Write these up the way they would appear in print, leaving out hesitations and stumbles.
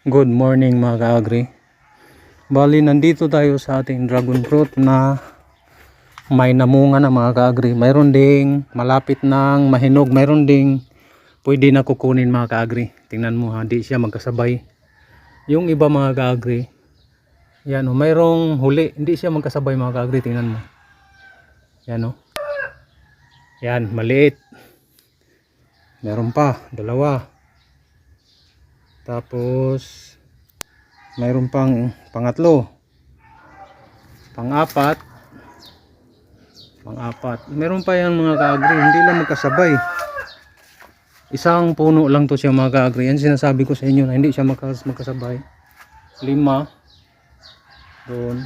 Good morning mga ka-agri. Bali nandito tayo sa ating dragon fruit na may namunga na mga ka-agri. Mayroon ding malapit ng mahinog, mayroon ding pwede na kukunin mga ka-agri. Tingnan mo ha, di siya magkasabay. Yung iba mga ka-agri, yan o, mayroong huli, hindi siya magkasabay mga ka-agri. Tingnan mo. Yan o. Yan, maliit. Meron pa, dalawa. Tapos mayroon pang pangatlo, pang-apat, meron pa yan mga ka-agri, hindi lang magkasabay. Isang puno lang to siya mga ka-agri. Yan sinasabi ko sa inyo na hindi siya magkasabay. 5 doon,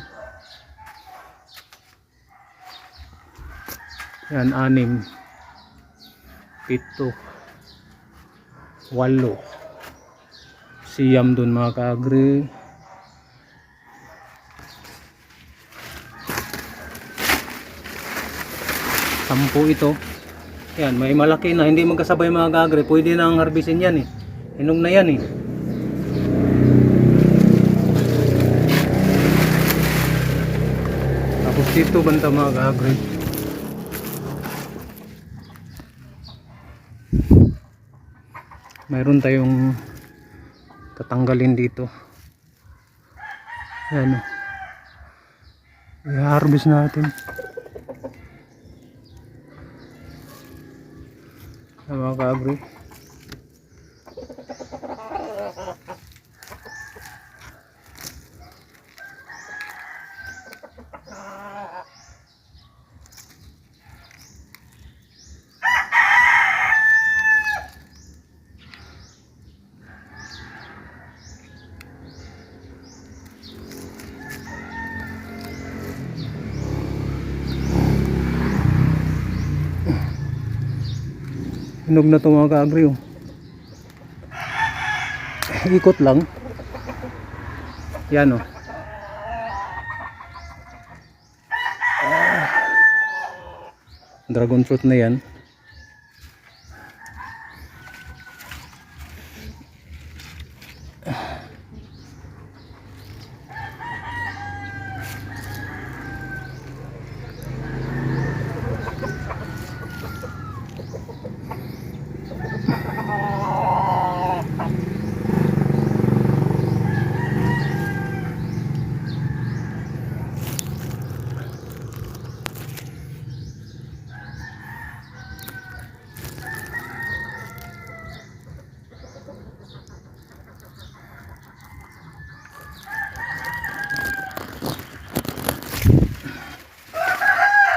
yan 6, 7, 8, siyam dun mga ka-agri. Sampu ito. Yan, may malaki na, hindi magkasabay mga ka-agri. Pwede nang harbisin yan eh. Hinog na yan eh. Tapos dito banta mga ka-agri. Mayroon tayong tatanggalin dito. Yan o. I-harvest natin. Mga ka-agri. Hinog na ito mga ka-agri oh. Ikot lang. Yan oh. Dragon fruit na yan.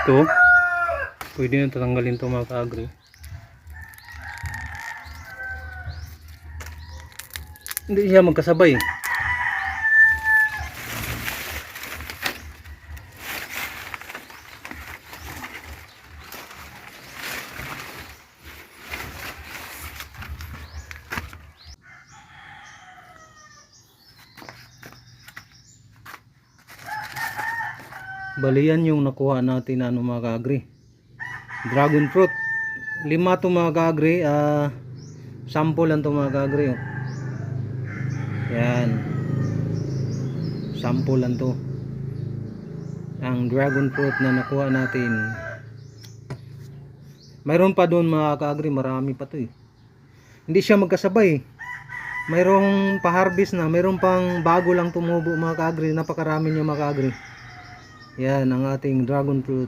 Ito, pwede na tatanggalin ito mga ka-agri. Hindi siya magkasabay. Bali yan yung nakuha natin na mga ka-agri. Dragon fruit. 5 to mga ka-agri. Sample lang to mga ka-agri. Oh. Yan. Sample lang to. Ang dragon fruit na nakuha natin. Mayroon pa doon mga ka-agri. Marami pa to eh. Hindi siya magkasabay. Mayroong pa-harvest na. Mayroong pang bago lang tumubo mga ka-agri. Napakarami niya mga ka-agri. Yan ang ating dragon fruit.